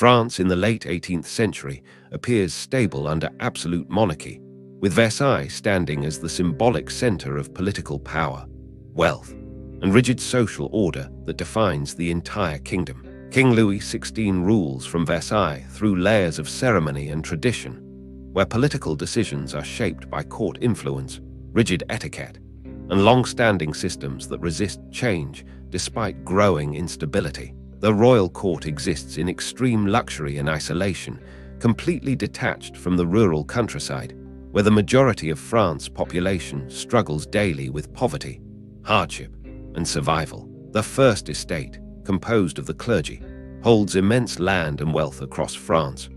France in the late 18th century appears stable under absolute monarchy, with Versailles standing as the symbolic center of political power, wealth, and rigid social order that defines the entire kingdom. King Louis XVI rules from Versailles through layers of ceremony and tradition, where political decisions are shaped by court influence, rigid etiquette, and long-standing systems that resist change despite growing instability. The royal court exists in extreme luxury and isolation, completely detached from the rural countryside, where the majority of France's population struggles daily with poverty, hardship, and survival. The First Estate, composed of the clergy, holds immense land and wealth across France,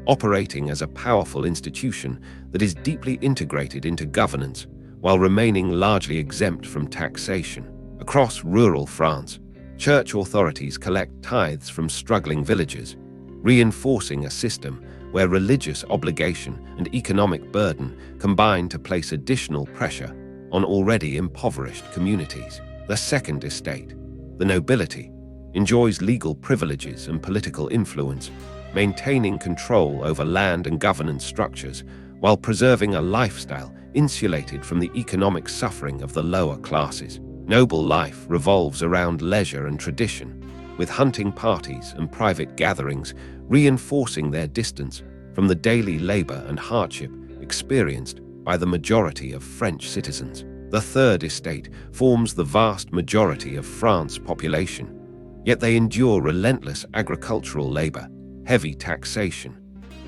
operating as a powerful institution that is deeply integrated into governance while remaining largely exempt from taxation. Across rural France, church authorities collect tithes from struggling villagers, reinforcing a system where religious obligation and economic burden combine to place additional pressure on already impoverished communities. The Second Estate, the nobility, enjoys legal privileges and political influence, maintaining control over land and governance structures while preserving a lifestyle insulated from the economic suffering of the lower classes. Noble life revolves around leisure and tradition, with hunting parties and private gatherings reinforcing their distance from the daily labor and hardship experienced by the majority of French citizens. The Third Estate forms the vast majority of France's population, yet they endure relentless agricultural labor, heavy taxation,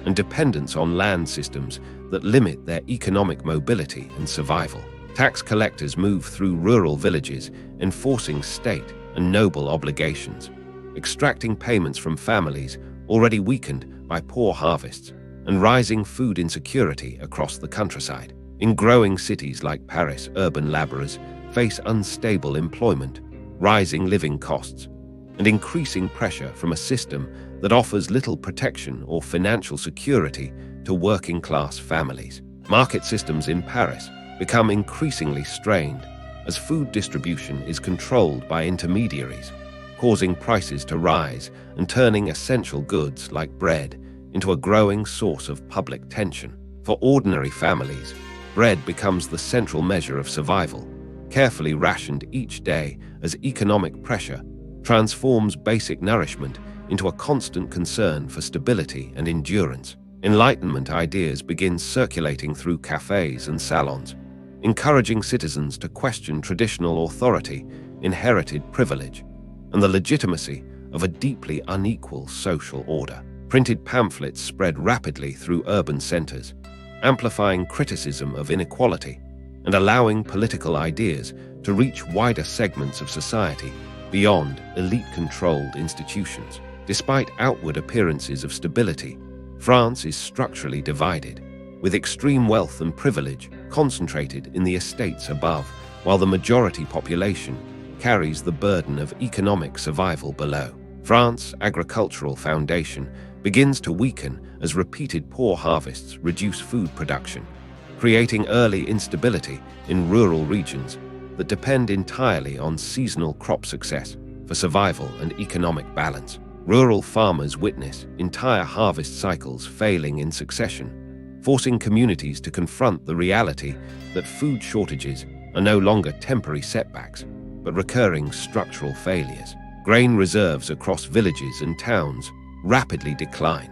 and dependence on land systems that limit their economic mobility and survival. Tax collectors move through rural villages, enforcing state and noble obligations, extracting payments from families already weakened by poor harvests and rising food insecurity across the countryside. In growing cities like Paris, urban laborers face unstable employment, rising living costs, and increasing pressure from a system that offers little protection or financial security to working-class families. Market systems in Paris become increasingly strained as food distribution is controlled by intermediaries, causing prices to rise and turning essential goods like bread into a growing source of public tension. For ordinary families, bread becomes the central measure of survival, carefully rationed each day as economic pressure transforms basic nourishment into a constant concern for stability and endurance. Enlightenment ideas begin circulating through cafes and salons, encouraging citizens to question traditional authority, inherited privilege, and the legitimacy of a deeply unequal social order. Printed pamphlets spread rapidly through urban centers, amplifying criticism of inequality and allowing political ideas to reach wider segments of society beyond elite-controlled institutions. Despite outward appearances of stability, France is structurally divided, with extreme wealth and privilege concentrated in the estates above, while the majority population carries the burden of economic survival below. France's agricultural foundation begins to weaken as repeated poor harvests reduce food production, creating early instability in rural regions that depend entirely on seasonal crop success for survival and economic balance. Rural farmers witness entire harvest cycles failing in succession, forcing communities to confront the reality that food shortages are no longer temporary setbacks, but recurring structural failures. Grain reserves across villages and towns rapidly decline,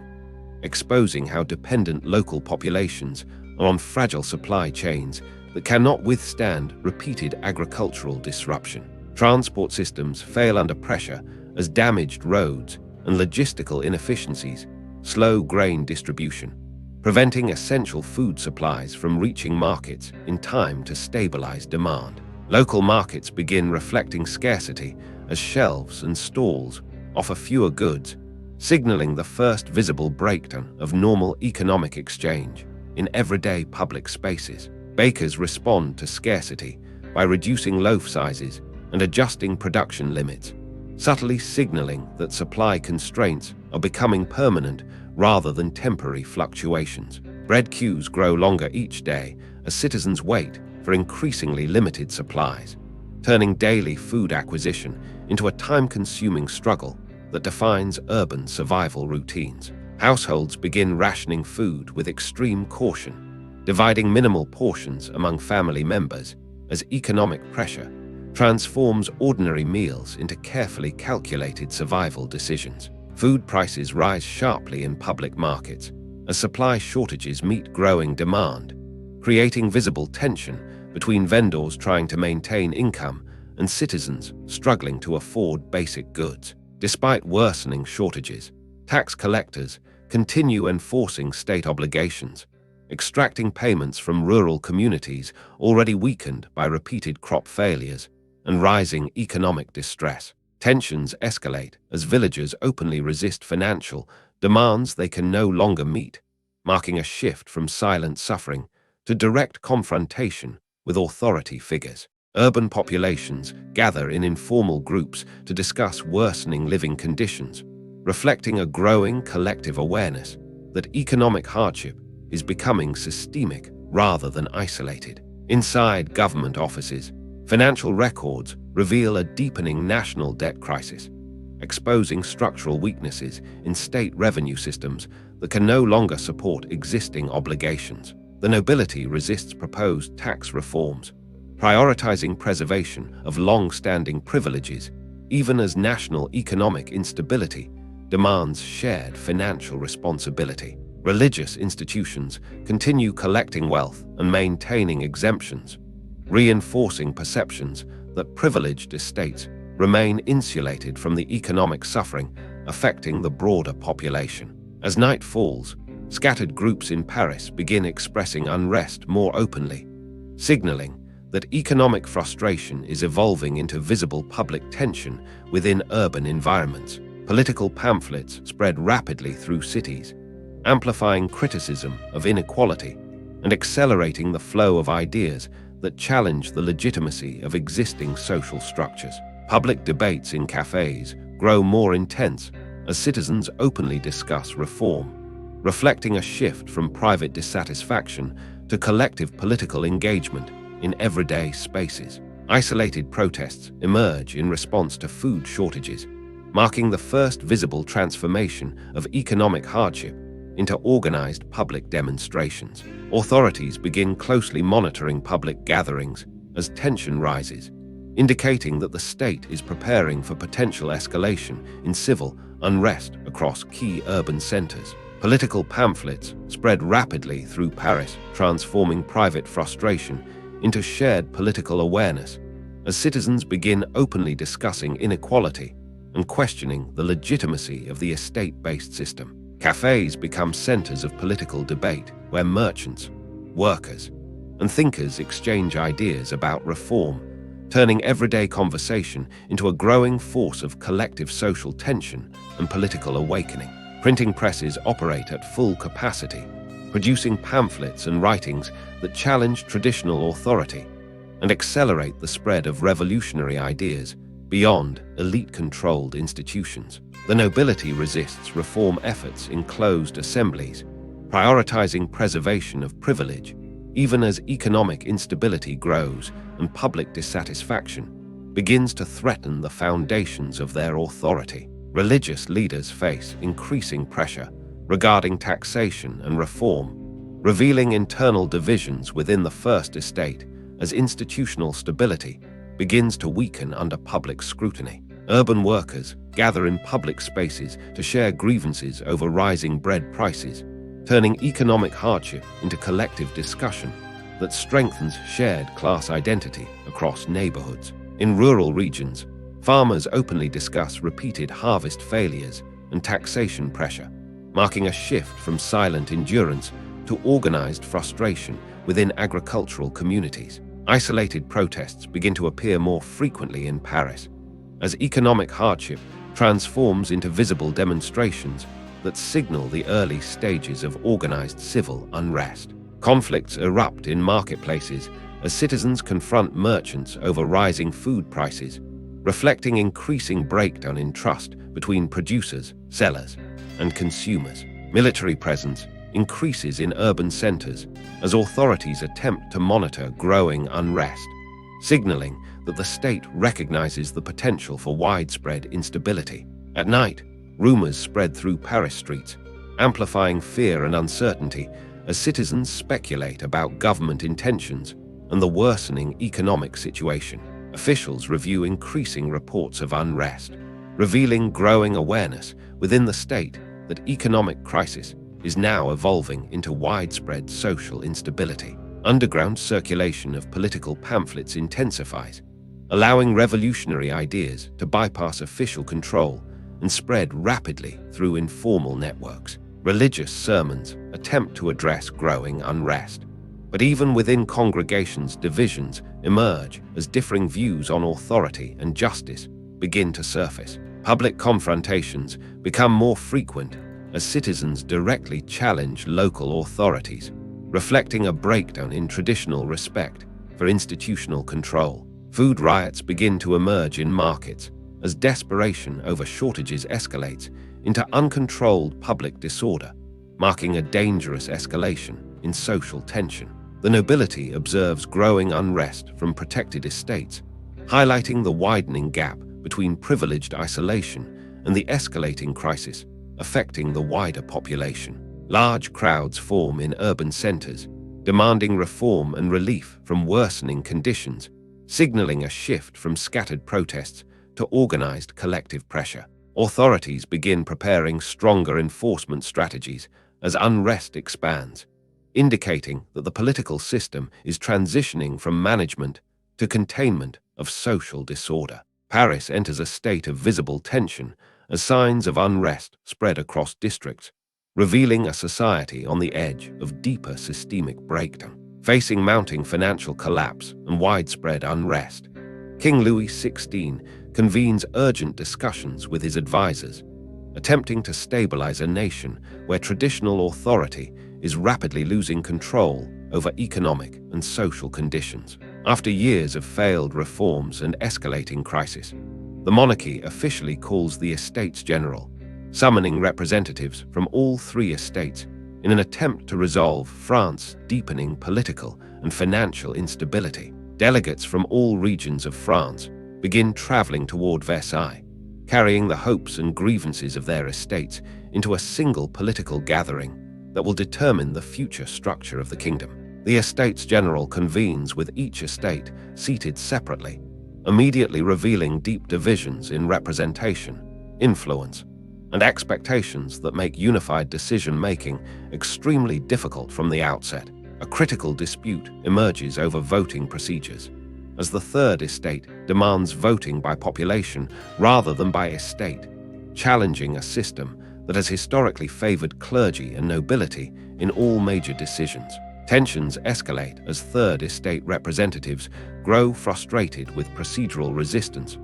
exposing how dependent local populations are on fragile supply chains that cannot withstand repeated agricultural disruption. Transport systems fail under pressure as damaged roads and logistical inefficiencies slow grain distribution, preventing essential food supplies from reaching markets in time to stabilize demand. Local markets begin reflecting scarcity as shelves and stalls offer fewer goods, signaling the first visible breakdown of normal economic exchange in everyday public spaces. Bakers respond to scarcity by reducing loaf sizes and adjusting production limits, subtly signaling that supply constraints are becoming permanent rather than temporary fluctuations. Bread queues grow longer each day as citizens wait for increasingly limited supplies, turning daily food acquisition into a time-consuming struggle that defines urban survival routines. Households begin rationing food with extreme caution, dividing minimal portions among family members as economic pressure transforms ordinary meals into carefully calculated survival decisions. Food prices rise sharply in public markets as supply shortages meet growing demand, creating visible tension between vendors trying to maintain income and citizens struggling to afford basic goods. Despite worsening shortages, tax collectors continue enforcing state obligations, extracting payments from rural communities already weakened by repeated crop failures and rising economic distress. Tensions escalate as villagers openly resist financial demands they can no longer meet, marking a shift from silent suffering to direct confrontation with authority figures. Urban populations gather in informal groups to discuss worsening living conditions, reflecting a growing collective awareness that economic hardship is becoming systemic rather than isolated. Inside government offices, financial records reveal a deepening national debt crisis, exposing structural weaknesses in state revenue systems that can no longer support existing obligations. The nobility resists proposed tax reforms, prioritizing preservation of long-standing privileges, even as national economic instability demands shared financial responsibility. Religious institutions continue collecting wealth and maintaining exemptions, reinforcing perceptions that privileged estates remain insulated from the economic suffering affecting the broader population. As night falls, scattered groups in Paris begin expressing unrest more openly, signaling that economic frustration is evolving into visible public tension within urban environments. Political pamphlets spread rapidly through cities, amplifying criticism of inequality and accelerating the flow of ideas that challenge the legitimacy of existing social structures. Public debates in cafes grow more intense as citizens openly discuss reform, reflecting a shift from private dissatisfaction to collective political engagement in everyday spaces. Isolated protests emerge in response to food shortages, marking the first visible transformation of economic hardship into organized public demonstrations. Authorities begin closely monitoring public gatherings as tension rises, indicating that the state is preparing for potential escalation in civil unrest across key urban centers. Political pamphlets spread rapidly through Paris, transforming private frustration into shared political awareness as citizens begin openly discussing inequality and questioning the legitimacy of the estate-based system. Cafes become centers of political debate where merchants, workers, and thinkers exchange ideas about reform, turning everyday conversation into a growing force of collective social tension and political awakening. Printing presses operate at full capacity, producing pamphlets and writings that challenge traditional authority and accelerate the spread of revolutionary ideas beyond elite-controlled institutions. The nobility resists reform efforts in closed assemblies, prioritizing preservation of privilege, even as economic instability grows and public dissatisfaction begins to threaten the foundations of their authority. Religious leaders face increasing pressure regarding taxation and reform, revealing internal divisions within the First Estate as institutional stability begins to weaken under public scrutiny. Urban workers gather in public spaces to share grievances over rising bread prices, turning economic hardship into collective discussion that strengthens shared class identity across neighborhoods. In rural regions, farmers openly discuss repeated harvest failures and taxation pressure, marking a shift from silent endurance to organized frustration within agricultural communities. Isolated protests begin to appear more frequently in Paris, as economic hardship transforms into visible demonstrations that signal the early stages of organized civil unrest. Conflicts erupt in marketplaces as citizens confront merchants over rising food prices, reflecting increasing breakdown in trust between producers, sellers, and consumers. Military presence increases in urban centers as authorities attempt to monitor growing unrest, signaling that the state recognizes the potential for widespread instability. At night, rumors spread through Paris streets, amplifying fear and uncertainty as citizens speculate about government intentions and the worsening economic situation. Officials review increasing reports of unrest, revealing growing awareness within the state that economic crisis is now evolving into widespread social instability. Underground circulation of political pamphlets intensifies, allowing revolutionary ideas to bypass official control and spread rapidly through informal networks. Religious sermons attempt to address growing unrest, but even within congregations, divisions emerge as differing views on authority and justice begin to surface. Public confrontations become more frequent as citizens directly challenge local authorities, reflecting a breakdown in traditional respect for institutional control. Food riots begin to emerge in markets as desperation over shortages escalates into uncontrolled public disorder, marking a dangerous escalation in social tension. The nobility observes growing unrest from protected estates, highlighting the widening gap between privileged isolation and the escalating crisis affecting the wider population. Large crowds form in urban centers, demanding reform and relief from worsening conditions, signaling a shift from scattered protests to organized collective pressure. Authorities begin preparing stronger enforcement strategies as unrest expands, indicating that the political system is transitioning from management to containment of social disorder. Paris enters a state of visible tension as signs of unrest spread across districts, revealing a society on the edge of deeper systemic breakdown. Facing mounting financial collapse and widespread unrest, King Louis XVI convenes urgent discussions with his advisors, attempting to stabilize a nation where traditional authority is rapidly losing control over economic and social conditions. After years of failed reforms and escalating crisis, the monarchy officially calls the Estates General, summoning representatives from all three estates in an attempt to resolve France's deepening political and financial instability. Delegates from all regions of France begin traveling toward Versailles, carrying the hopes and grievances of their estates into a single political gathering that will determine the future structure of the kingdom. The Estates General convenes with each estate seated separately, immediately revealing deep divisions in representation, influence, and expectations that make unified decision-making extremely difficult from the outset. A critical dispute emerges over voting procedures, as the Third Estate demands voting by population rather than by estate, challenging a system that has historically favored clergy and nobility in all major decisions. Tensions escalate as Third Estate representatives grow frustrated with procedural resistance,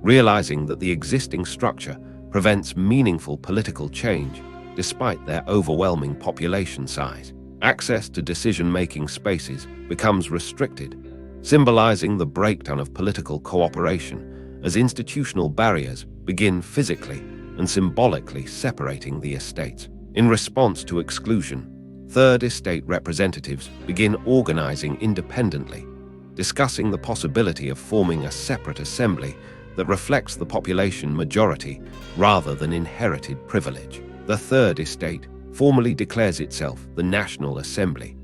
realizing that the existing structure prevents meaningful political change despite their overwhelming population size. Access to decision-making spaces becomes restricted, symbolizing the breakdown of political cooperation as institutional barriers begin physically and symbolically separating the estates. In response to exclusion, Third Estate representatives begin organizing independently, discussing the possibility of forming a separate assembly that reflects the population majority rather than inherited privilege. The Third Estate formally declares itself the National Assembly,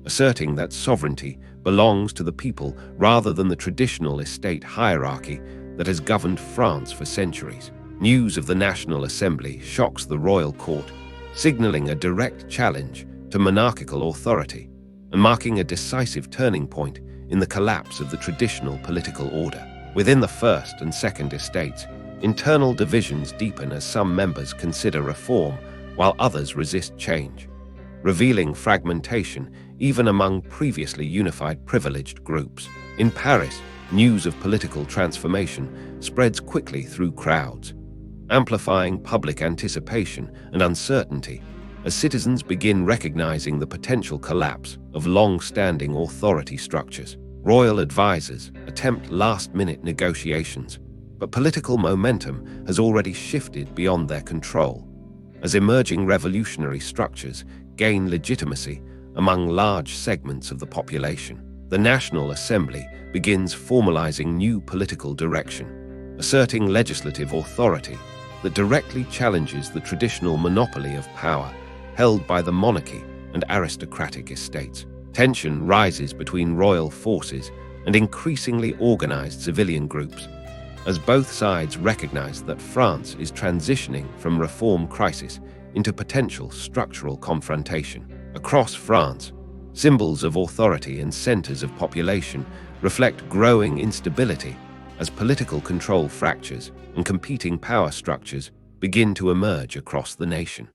asserting that sovereignty belongs to the people rather than the traditional estate hierarchy that has governed France for centuries. News of the National Assembly shocks the royal court, signaling a direct challenge to monarchical authority and marking a decisive turning point in the collapse of the traditional political order. Within the First and Second Estates, internal divisions deepen as some members consider reform while others resist change, revealing fragmentation even among previously unified privileged groups. In Paris, news of political transformation spreads quickly through crowds, amplifying public anticipation and uncertainty as citizens begin recognizing the potential collapse of long-standing authority structures. Royal advisors attempt last-minute negotiations, but political momentum has already shifted beyond their control, as emerging revolutionary structures gain legitimacy among large segments of the population. The National Assembly begins formalizing new political direction, asserting legislative authority that directly challenges the traditional monopoly of power held by the monarchy and aristocratic estates. Tension rises between royal forces and increasingly organized civilian groups, as both sides recognize that France is transitioning from reform crisis into potential structural confrontation. Across France, symbols of authority and centers of population reflect growing instability as political control fractures and competing power structures begin to emerge across the nation.